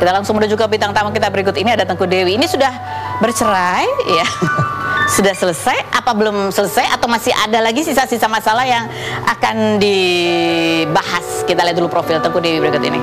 Kita langsung menuju ke bintang tamu kita berikut ini, ada Tengku Dewi. Ini sudah bercerai ya. Sudah selesai apa belum selesai, atau masih ada lagi sisa-sisa masalah yang akan dibahas? Kita lihat dulu profil Tengku Dewi berikut ini.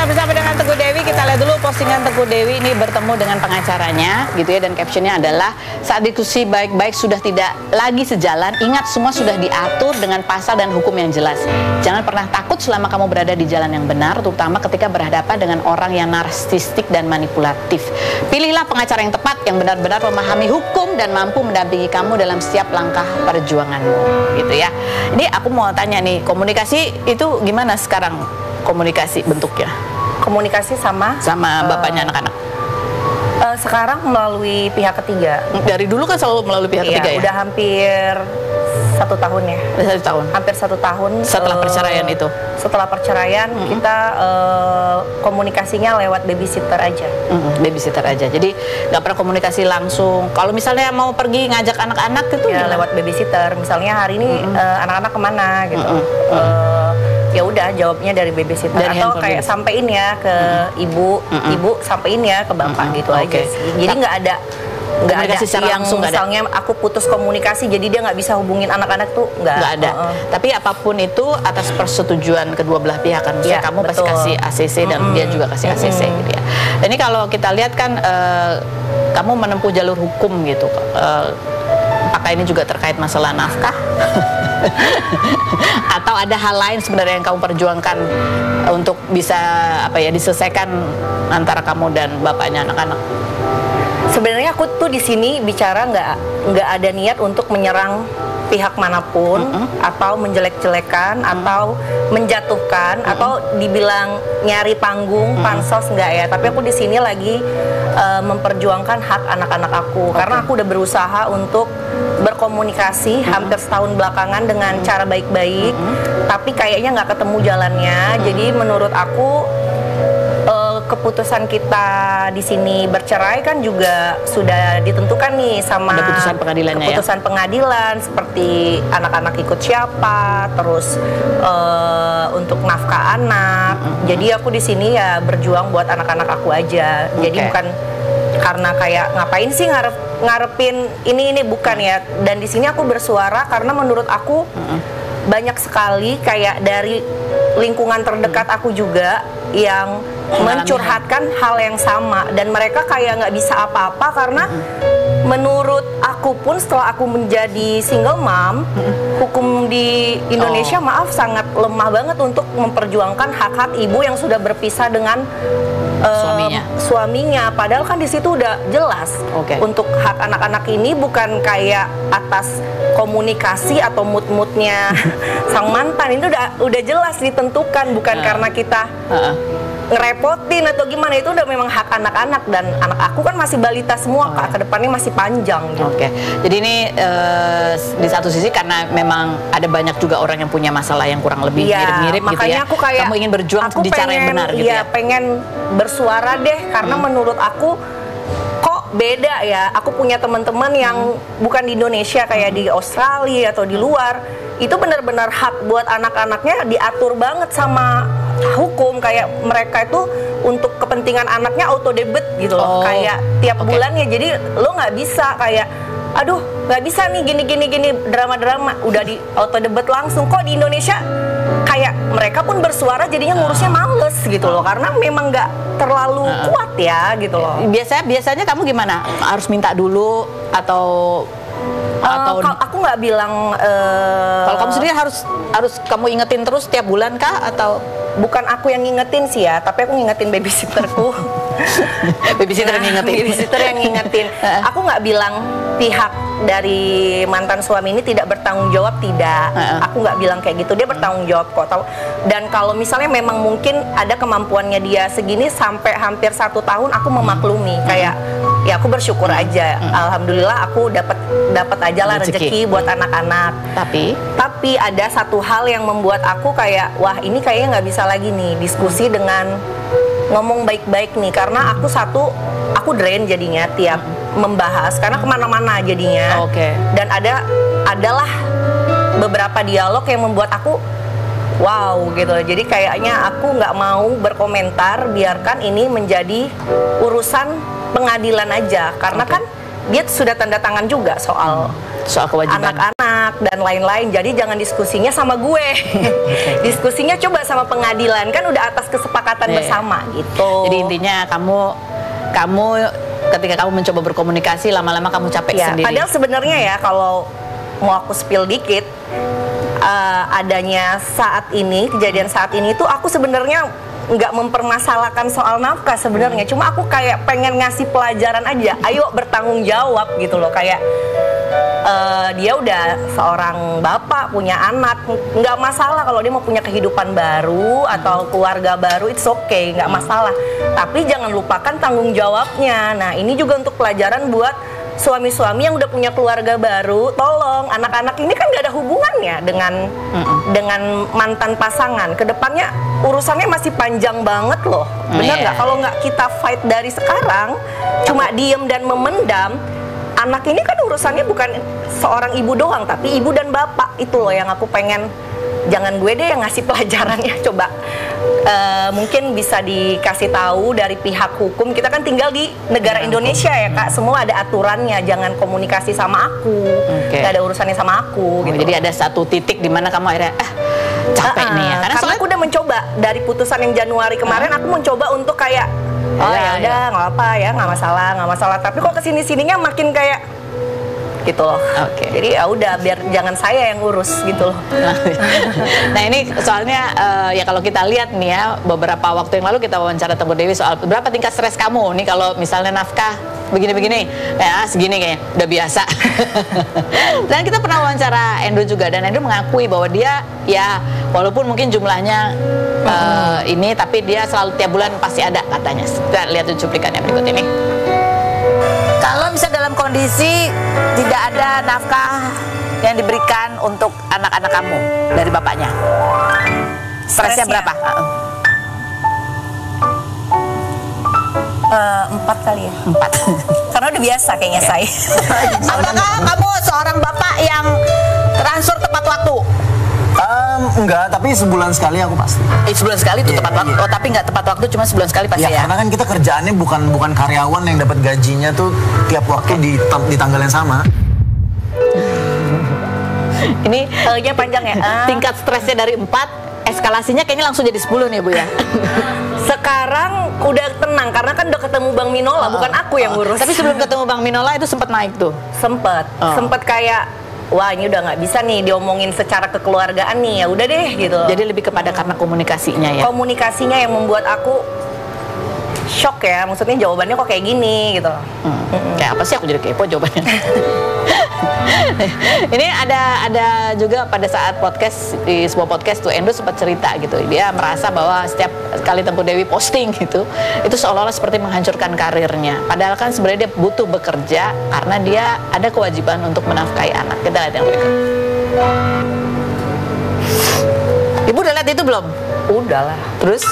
Bersama dengan Tengku Dewi, kita lihat dulu postingan Tengku Dewi ini bertemu dengan pengacaranya gitu ya, dan captionnya adalah saat diskusi baik-baik sudah tidak lagi sejalan, ingat semua sudah diatur dengan pasal dan hukum yang jelas. Jangan pernah takut selama kamu berada di jalan yang benar, terutama ketika berhadapan dengan orang yang narsistik dan manipulatif. Pilihlah pengacara yang tepat, yang benar-benar memahami hukum dan mampu mendampingi kamu dalam setiap langkah perjuanganmu gitu ya. Ini aku mau tanya nih, komunikasi itu gimana sekarang komunikasi bentuknya? Komunikasi sama bapaknya anak-anak? Sekarang melalui pihak ketiga. Dari dulu kan selalu melalui pihak ketiga ya? Udah hampir 1 tahun ya. 1 tahun? Hampir 1 tahun. Setelah perceraian itu? Setelah perceraian, kita komunikasinya lewat babysitter aja. Babysitter aja, jadi nggak pernah komunikasi langsung. Kalau misalnya mau pergi ngajak anak-anak itu ya lewat babysitter. Misalnya hari ini anak-anak kemana gitu. Ya udah jawabnya dari babysitter, dari atau kayak sampein ya ke ibu, ibu sampein ya ke bapak gitu aja sih. Jadi nggak ada yang langsung, misalnya aku putus komunikasi jadi dia nggak bisa hubungin anak-anak tuh nggak ada. Tapi apapun itu atas persetujuan kedua belah pihak kan, ya, kamu pasti kasih ACC dan dia juga kasih ACC gitu ya. Dan ini kalau kita lihat kan kamu menempuh jalur hukum gitu. Apakah ini juga terkait masalah nafkah? Atau ada hal lain sebenarnya yang kamu perjuangkan untuk bisa diselesaikan antara kamu dan bapaknya anak-anak? Sebenarnya aku tuh di sini bicara nggak ada niat untuk menyerang pihak manapun, atau menjelek-jelekan, atau menjatuhkan, atau dibilang nyari panggung, pansos, enggak ya. Tapi aku di sini lagi memperjuangkan hak anak-anak aku, karena aku udah berusaha untuk berkomunikasi hampir setahun belakangan dengan cara baik-baik, tapi kayaknya nggak ketemu jalannya. Jadi menurut aku keputusan kita di sini bercerai kan juga sudah ditentukan nih sama keputusan pengadilan, seperti anak-anak ikut siapa, terus untuk nafkah anak. Jadi aku di sini ya berjuang buat anak-anak aku aja. Jadi bukan karena kayak ngapain sih ngarepin ini bukan ya. Dan di sini aku bersuara karena menurut aku banyak sekali kayak dari lingkungan terdekat aku juga yang mencurhatkan hal yang sama, dan mereka kayak nggak bisa apa-apa karena menurut aku pun setelah aku menjadi single mom, hukum di Indonesia sangat lemah banget untuk memperjuangkan hak-hak ibu yang sudah berpisah dengan suaminya. Padahal kan di situ udah jelas untuk hak anak-anak ini bukan kayak atas komunikasi atau mood-moodnya sang mantan, itu udah jelas ditentukan, bukan karena kita ngerepotin atau gimana. Itu udah memang hak anak-anak, dan anak aku kan masih balita semua Kak, kedepannya masih panjang gitu. Jadi ini di satu sisi karena memang ada banyak juga orang yang punya masalah yang kurang lebih mirip-mirip gitu ya. Aku kayak, kamu ingin berjuang di cara yang benar gitu ya. Pengen bersuara deh, karena menurut aku kok beda ya. Aku punya teman-teman yang bukan di Indonesia, kayak di Australia atau di luar, itu benar-benar hak buat anak-anaknya diatur banget sama hukum. Kayak mereka itu untuk kepentingan anaknya auto debit gitu loh, kayak tiap bulannya. Jadi lo nggak bisa kayak aduh nggak bisa nih gini drama-drama, udah di auto debit langsung. Kok di Indonesia kayak mereka pun bersuara jadinya ngurusnya males gitu loh, karena memang nggak terlalu kuat ya gitu loh. Biasanya kamu gimana? Harus minta dulu atau aku nggak bilang. Kalau kamu sendiri harus kamu ingetin terus tiap bulan kah, atau bukan aku yang ngingetin sih ya, tapi aku ngingetin babysitterku. Babysitter yang ngingetin. Aku nggak bilang pihak dari mantan suami ini tidak bertanggung jawab, tidak. Aku nggak bilang kayak gitu, dia bertanggung jawab kok. Dan kalau misalnya memang mungkin ada kemampuannya dia segini sampai hampir 1 tahun, aku memaklumi. Kayak ya aku bersyukur aja. Alhamdulillah aku dapat aja lah rezeki buat anak-anak. Tapi ada satu hal yang membuat aku kayak wah ini kayaknya nggak bisa lagi nih diskusi dengan ngomong baik-baik nih, karena aku drain jadinya tiap membahas, karena kemana-mana jadinya. Dan adalah beberapa dialog yang membuat aku wow gitu. Jadi kayaknya aku nggak mau berkomentar, biarkan ini menjadi urusan pengadilan aja, karena kan dia sudah tanda tangan juga soal kewajiban anak-anak dan lain-lain. Jadi jangan diskusinya sama gue. Diskusinya coba sama pengadilan, kan udah atas kesepakatan bersama gitu. Jadi intinya kamu ketika kamu mencoba berkomunikasi, lama-lama kamu capek sendiri. Padahal sebenarnya ya, kalau mau aku spill dikit, adanya saat ini, kejadian saat ini tuh aku sebenarnya nggak mempermasalahkan soal nafkah sebenarnya. Cuma aku kayak pengen ngasih pelajaran aja. Ayo bertanggung jawab gitu loh. Kayak dia udah seorang bapak, punya anak, nggak masalah kalau dia mau punya kehidupan baru atau keluarga baru, it's okay, nggak masalah. Tapi jangan lupakan tanggung jawabnya. Nah, ini juga untuk pelajaran buat suami-suami yang udah punya keluarga baru. Tolong, anak-anak ini kan nggak ada hubungannya dengan mantan pasangan. Kedepannya urusannya masih panjang banget loh. Bener nggak? Kalau nggak kita fight dari sekarang, cuma diem dan memendam, anak ini kan urusannya bukan seorang ibu doang, tapi ibu dan bapak. Itu loh yang aku pengen, jangan gue deh yang ngasih pelajarannya. Coba mungkin bisa dikasih tahu dari pihak hukum. Kita kan tinggal di negara Indonesia ya Kak, semua ada aturannya. Jangan komunikasi sama aku, gak ada urusannya sama aku gitu. Jadi ada satu titik di mana kamu akhirnya capek nih ya. Karena aku udah mencoba dari putusan yang Januari kemarin, aku mencoba untuk kayak ya udah nggak apa ya, nggak masalah. Tapi kok kesini-sininya makin kayak gitu loh. Jadi ya udah, biar jangan saya yang urus gitu loh. Nah ini soalnya ya kalau kita lihat nih ya, beberapa waktu yang lalu kita wawancara Tengku Dewi soal berapa tingkat stres kamu nih kalau misalnya nafkah begini-begini, ya segini kayaknya udah biasa. Dan kita pernah wawancara Endo juga, dan Endo mengakui bahwa dia ya walaupun mungkin jumlahnya ini, tapi dia selalu tiap bulan pasti ada katanya. Kita lihat cuplikannya berikut ini. Kalau misalnya dalam kondisi tidak ada nafkah yang diberikan untuk anak-anak kamu dari bapaknya, stresnya berapa? 4 kali ya. 4. Karena udah biasa kayaknya saya. Apakah kamu seorang bapak yang transfer tepat waktu? Enggak, tapi sebulan sekali aku pasti. Sebulan sekali itu tepat waktu. Oh, tapi nggak tepat waktu, cuma sebulan sekali pasti ya. Karena kan kita kerjaannya bukan karyawan yang dapat gajinya tuh tiap waktu di tanggal yang sama. Ini panjang ya. Tingkat stresnya dari 4, eskalasinya kayaknya langsung jadi 10 nih Bu ya. Sekarang udah tenang karena kan udah ketemu Bang Minola, bukan aku yang ngurus. Tapi sebelum ketemu Bang Minola itu sempat naik tuh. Sempet kayak, wah ini udah nggak bisa nih diomongin secara kekeluargaan nih, ya udah deh gitu. Jadi lebih kepada karena komunikasinya ya. Komunikasinya yang membuat aku shock ya, maksudnya jawabannya kok kayak gini gitu. Kayak apa sih, aku jadi kepo jawabannya. Ini ada juga pada saat podcast, di sebuah podcast tuh Endo sempat cerita gitu, dia merasa bahwa setiap kali Tengku Dewi posting gitu, itu seolah-olah seperti menghancurkan karirnya. Padahal kan sebenarnya dia butuh bekerja karena dia ada kewajiban untuk menafkahi anak. Kita lihat yang berikut. Ibu udah lihat itu belum? Udah lah. Terus?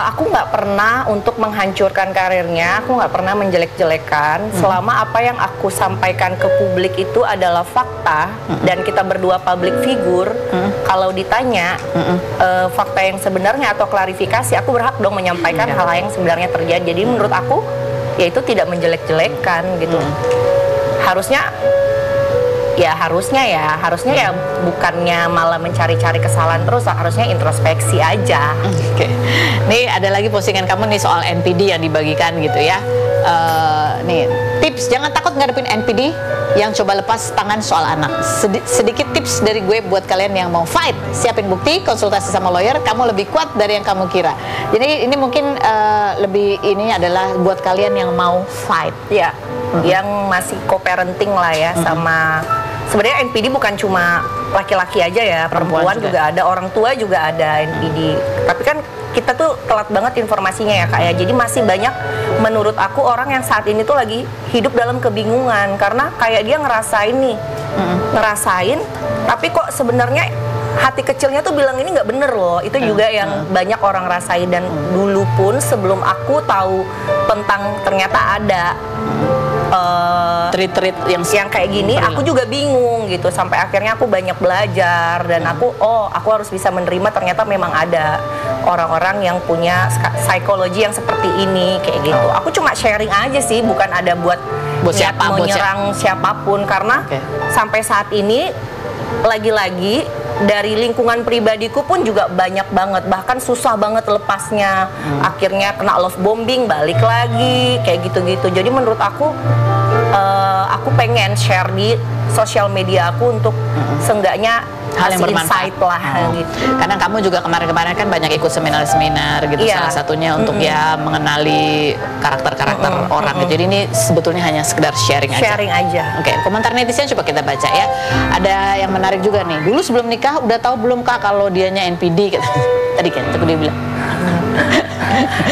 Aku nggak pernah untuk menghancurkan karirnya, aku nggak pernah menjelek-jelekan. Selama apa yang aku sampaikan ke publik itu adalah fakta, dan kita berdua public figure, kalau ditanya fakta yang sebenarnya atau klarifikasi, aku berhak dong menyampaikan hal yang sebenarnya terjadi. Jadi menurut aku, ya itu tidak menjelek-jelekan gitu. Harusnya bukannya malah mencari-cari kesalahan terus, harusnya introspeksi aja. Nih ada lagi postingan kamu nih soal NPD yang dibagikan gitu ya. Nih tips, jangan takut ngadepin NPD yang coba lepas tangan soal anak. Sedikit tips dari gue buat kalian yang mau fight. Siapin bukti, konsultasi sama lawyer, kamu lebih kuat dari yang kamu kira. Jadi ini mungkin lebih ini adalah buat kalian yang mau fight ya, yang masih co-parenting lah ya sama. Sebenarnya NPD bukan cuma laki-laki aja ya, perempuan juga ada, orang tua juga ada NPD. Tapi kan kita tuh telat banget informasinya ya Kak ya. Jadi masih banyak menurut aku orang yang saat ini tuh lagi hidup dalam kebingungan karena kayak dia ngerasain, tapi kok sebenarnya hati kecilnya tuh bilang ini nggak bener loh. Itu juga yang banyak orang rasain. Dan dulu pun sebelum aku tahu tentang ternyata ada treat yang kayak gini, aku juga bingung gitu. Sampai akhirnya aku banyak belajar dan aku harus bisa menerima ternyata memang ada orang-orang yang punya psikologi yang seperti ini kayak gitu. Aku cuma sharing aja sih, bukan ada buat siapa, mau nyerang siapapun, karena sampai saat ini lagi-lagi dari lingkungan pribadiku pun juga banyak banget, bahkan susah banget lepasnya. Akhirnya kena love bombing, balik lagi kayak gitu-gitu. Jadi menurut aku pengen share di sosial media aku untuk seenggaknya hal yang bermanfaat lah gitu. Karena kamu juga kemarin-kemarin kan banyak ikut seminar-seminar gitu, salah satunya untuk ya mengenali karakter-karakter orang gitu. Jadi ini sebetulnya hanya sekedar sharing aja. Oke, komentar netizen coba kita baca ya. Ada yang menarik juga nih. Dulu sebelum nikah udah tahu belum Kak kalau dianya NPD? Tadi kan dia bilang.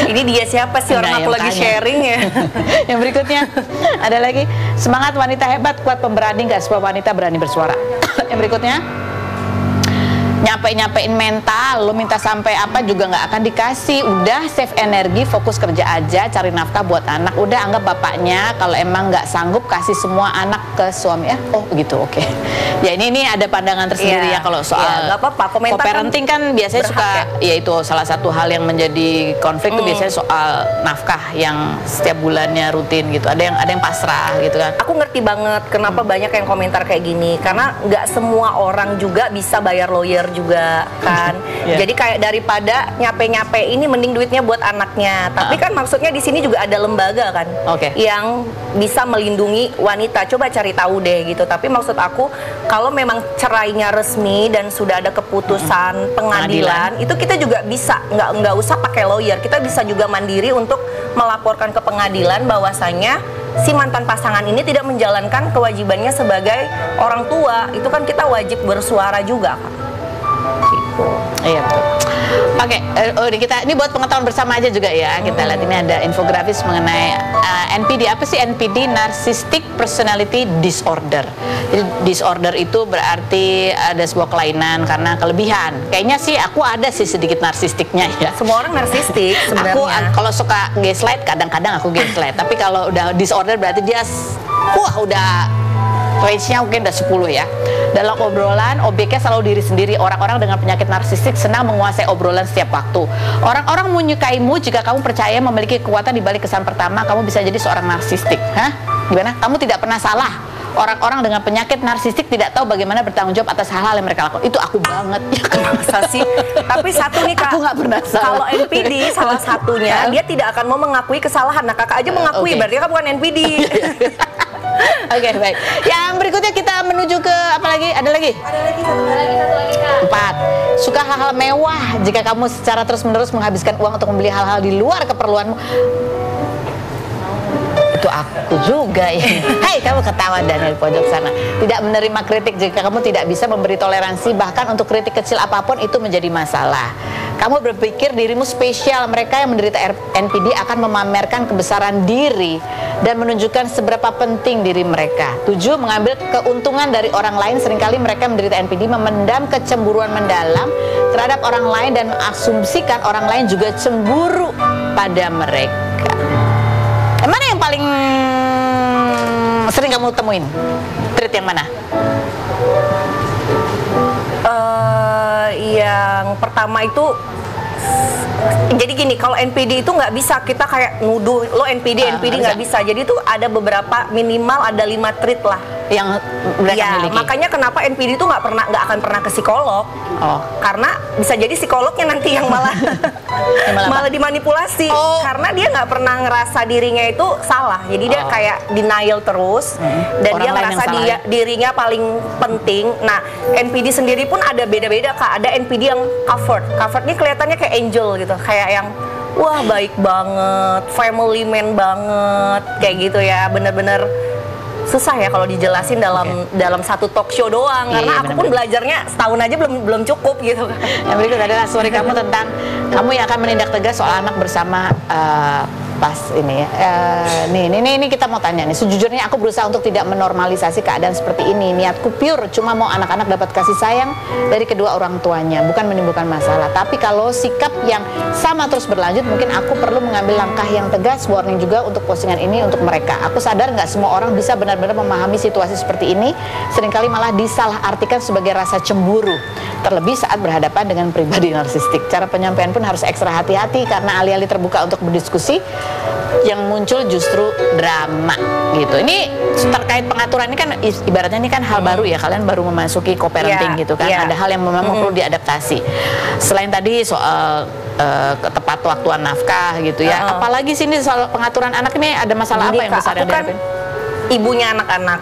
Ini dia siapa sih, orang aku lagi sharing ya. Yang berikutnya ada lagi, semangat wanita hebat, kuat pemberani, gak semua wanita berani bersuara. Yang berikutnya, nyampein mental, lo minta sampai apa juga nggak akan dikasih. Udah save energi, fokus kerja aja, cari nafkah buat anak. Udah anggap bapaknya, kalau emang nggak sanggup kasih semua anak ke suami ya. Oh gitu, oke. Ya ini ada pandangan tersendiri ya kalau soal nggak apa-apa. co-parenting kan biasanya suka ya itu salah satu hal yang menjadi konflik tuh biasanya soal nafkah yang setiap bulannya rutin gitu. Ada yang pasrah gitu kan. Aku ngerti banget kenapa banyak yang komentar kayak gini, karena nggak semua orang juga bisa bayar lawyer juga kan. Jadi kayak daripada nyape ini mending duitnya buat anaknya. Tapi kan maksudnya di sini juga ada lembaga kan yang bisa melindungi wanita. Coba cari tahu deh gitu. Tapi maksud aku kalau memang cerainya resmi dan sudah ada keputusan pengadilan, itu kita juga bisa nggak usah pakai lawyer. Kita bisa juga mandiri untuk melaporkan ke pengadilan bahwasanya si mantan pasangan ini tidak menjalankan kewajibannya sebagai orang tua. Itu kan kita wajib bersuara juga kan. Gitu. Iya betul. Oke, ini buat pengetahuan bersama aja juga ya. Kita lihat ini ada infografis mengenai NPD. Apa sih NPD? Narcissistic Personality Disorder. Jadi disorder itu berarti ada sebuah kelainan karena kelebihan. Kayaknya sih aku ada sih sedikit narsistiknya ya. Semua orang narsistik sebenarnya. Aku kalau suka gaslight, kadang-kadang aku gaslight. Tapi kalau udah disorder berarti dia udah range-nya mungkin udah 10 ya. Dalam obrolan, objeknya selalu diri sendiri. Orang-orang dengan penyakit narsistik senang menguasai obrolan setiap waktu. Orang-orang menyukaimu jika kamu percaya memiliki kekuatan di balik kesan pertama. Kamu bisa jadi seorang narsistik. Hah? Gimana? Kamu tidak pernah salah. Orang-orang dengan penyakit narsistik tidak tahu bagaimana bertanggung jawab atas hal-hal yang mereka lakukan. Itu aku banget. Masa sih? Tapi satu nih Kak, aku nggak pernah salah. Kalau NPD salah satunya, dia tidak akan mau mengakui kesalahan. Nah Kakak aja mengakui, berarti Kakak bukan NPD. Oke, baik. Yang berikutnya kita menuju ke apa lagi? Ada lagi? Ada lagi satu lagi Kak. 4. Suka hal-hal mewah. Jika kamu secara terus-menerus menghabiskan uang untuk membeli hal-hal di luar keperluanmu. Itu aku juga ya. Hai, kamu ketawa dari pojok sana. Tidak menerima kritik jika kamu tidak bisa memberi toleransi, bahkan untuk kritik kecil apapun itu menjadi masalah. Kamu berpikir dirimu spesial. Mereka yang menderita NPD akan memamerkan kebesaran diri dan menunjukkan seberapa penting diri mereka. 7. Mengambil keuntungan dari orang lain. Seringkali mereka menderita NPD memendam kecemburuan mendalam terhadap orang lain dan mengasumsikan orang lain juga cemburu pada mereka. Mana yang paling sering kamu temuin? Trait yang mana? Yang pertama itu, jadi gini, kalau NPD itu nggak bisa kita kayak nuduh lo NPD nggak bisa. Jadi itu ada beberapa, minimal ada 5 trait lah yang mereka miliki. Makanya kenapa NPD itu nggak akan pernah ke psikolog. Karena bisa jadi psikolognya nanti yang malah dimanipulasi. Karena dia nggak pernah ngerasa dirinya itu salah. Jadi dia kayak denial terus dan orang dia ngerasa dirinya paling penting. Nah, NPD sendiri pun ada beda-beda Kak. Ada NPD yang covered ini kelihatannya kayak angel gitu, kayak yang wah baik banget, family man banget, kayak gitu ya. Bener-bener susah ya kalau dijelasin dalam satu talk show doang, karena aku pun belajarnya setahun aja belum cukup gitu. Yang berikut adalah story kamu tentang kamu yang akan menindak tegas soal anak bersama pas ini ya. Nih kita mau tanya nih. Sejujurnya aku berusaha untuk tidak menormalisasi keadaan seperti ini. Niatku pure cuma mau anak-anak dapat kasih sayang dari kedua orang tuanya, bukan menimbulkan masalah. Tapi kalau sikap yang sama terus berlanjut, mungkin aku perlu mengambil langkah yang tegas. Warning juga untuk postingan ini untuk mereka. Aku sadar nggak semua orang bisa benar-benar memahami situasi seperti ini. Seringkali malah disalahartikan sebagai rasa cemburu. Terlebih saat berhadapan dengan pribadi narsistik. Cara penyampaian pun harus ekstra hati-hati karena alih-alih terbuka untuk berdiskusi, yang muncul justru drama gitu. Ini terkait pengaturan ini kan ibaratnya ini kan hal baru ya, kalian baru memasuki co-parenting gitu kan. Ada hal yang memang perlu diadaptasi. Selain tadi soal tepat waktuan nafkah gitu ya. Apalagi sini soal pengaturan anak ini ada masalah apa yang besar yang dihadapin? Ibunya anak-anak.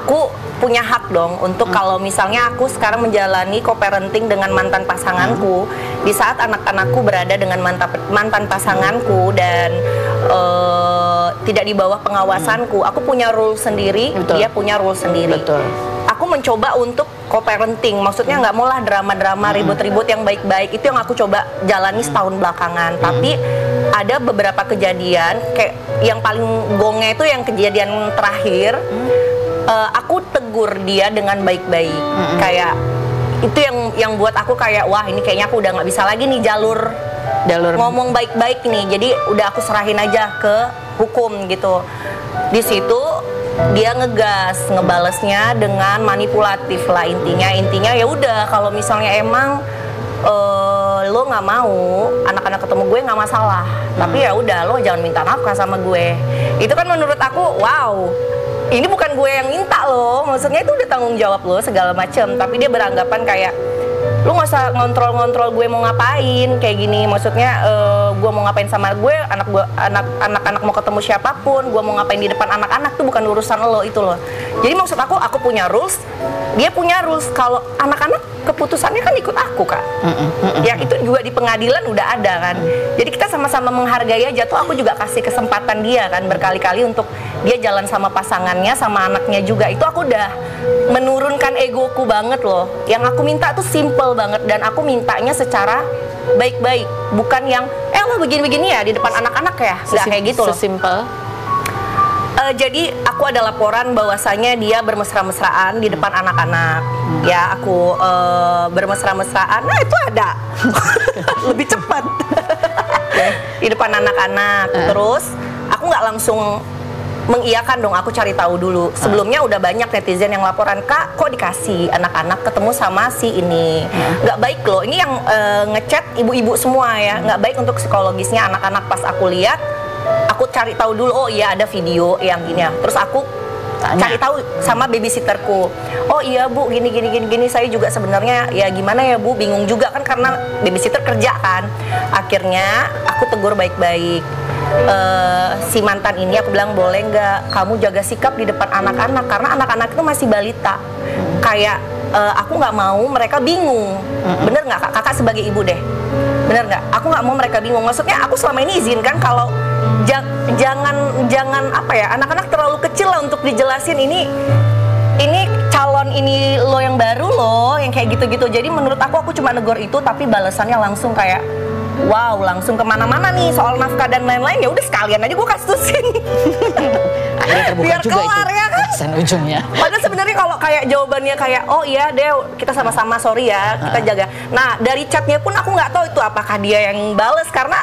Aku punya hak dong untuk kalau misalnya aku sekarang menjalani co-parenting dengan mantan pasanganku, di saat anak-anakku berada dengan mantan pasanganku dan tidak di bawah pengawasanku, aku punya rule sendiri, dia punya rule sendiri. Aku mencoba untuk co-parenting, maksudnya nggak maulah drama-drama ribut-ribut, yang baik-baik itu yang aku coba jalani setahun belakangan. Tapi ada beberapa kejadian kayak yang paling gongnya itu yang kejadian terakhir. Aku tegur dia dengan baik-baik, kayak itu yang buat aku kayak wah ini kayaknya aku udah nggak bisa lagi nih jalur ngomong baik-baik nih, jadi udah aku serahin aja ke hukum gitu. Di situ dia ngegas, ngebalesnya dengan manipulatif lah, intinya ya udah kalau misalnya emang lo nggak mau anak-anak ketemu gue nggak masalah, tapi ya udah lo jangan minta nafkah sama gue. Itu kan menurut aku wow, ini bukan gue yang minta loh, maksudnya itu udah tanggung jawab lo segala macem. Tapi dia beranggapan kayak lu nggak usah ngontrol gue mau ngapain kayak gini, maksudnya gue mau ngapain sama gue, anak-anak mau ketemu siapapun, gue mau ngapain di depan anak-anak tuh bukan urusan lo, itu loh. Jadi maksud aku punya rules, dia punya rules. Kalau anak-anak keputusannya kan ikut aku kan, ya itu juga di pengadilan udah ada kan. Jadi kita sama-sama menghargai aja. Tuh aku juga kasih kesempatan dia kan berkali-kali untuk dia jalan sama pasangannya, sama anaknya juga. Itu aku udah menurunkan egoku banget loh. Yang aku minta tuh simple banget, dan aku mintanya secara baik-baik, bukan yang lo begini-begini ya di depan anak-anak ya, nggak kayak gitu loh. Sesimpel. Jadi aku ada laporan bahwasanya dia bermesra-mesraan di depan anak-anak. Ya aku bermesra-mesraan, nah itu ada lebih cepat di depan anak-anak. Terus aku nggak langsung mengiyakan dong, aku cari tahu dulu. Sebelumnya udah banyak netizen yang laporan, Kak kok dikasih anak-anak ketemu sama si ini, nggak baik loh. Ini yang ngechat ibu-ibu semua ya, nggak baik untuk psikologisnya anak-anak. Pas aku lihat, aku cari tahu dulu, oh iya ada video yang gini ya. Terus aku cari tahu sama babysitterku, oh iya bu gini, saya juga sebenarnya ya gimana ya bu, bingung juga kan karena babysitter kerja kan. Akhirnya aku tegur baik-baik. Si mantan ini aku bilang, boleh nggak kamu jaga sikap di depan anak-anak, karena anak-anak itu masih balita. Kayak aku nggak mau mereka bingung. Bener nggak kakak sebagai ibu deh, bener nggak? Aku nggak mau mereka bingung. Maksudnya aku selama ini izinkan kalau jangan apa ya, anak-anak terlalu kecil lah untuk dijelasin ini calon ini lo yang baru lo yang kayak gitu-gitu. Jadi menurut aku cuma negor itu, tapi balasannya langsung kayak wow, langsung kemana-mana nih soal nafkah dan lain-lain. Ya udah sekalian aja gue kastusin. Akhirnya terbuka biar juga kelar itu ya kan. Ujungnya. Padahal sebenarnya kalau kayak jawabannya kayak oh iya deh kita sama-sama sorry ya kita jaga. Nah dari chatnya pun aku nggak tahu itu apakah dia yang bales, karena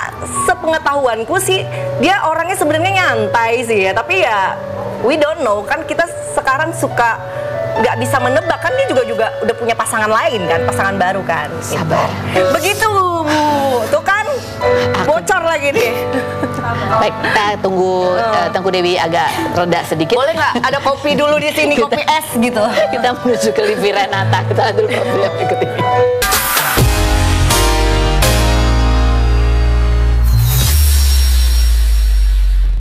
sepengetahuanku sih dia orangnya sebenarnya nyantai sih ya. Tapi ya we don't know kan, kita sekarang suka nggak bisa menebak kan, dia juga udah punya pasangan lain kan, pasangan baru kan. Sabar. Begitu Bu, tuh kan bocor lagi nih. Baik, kita tunggu Tengku Dewi agak reda sedikit. Boleh nggak ada kopi dulu di sini, kopi es gitu. Kita menuju ke Livi Renata. Kita dulu program berikut ini.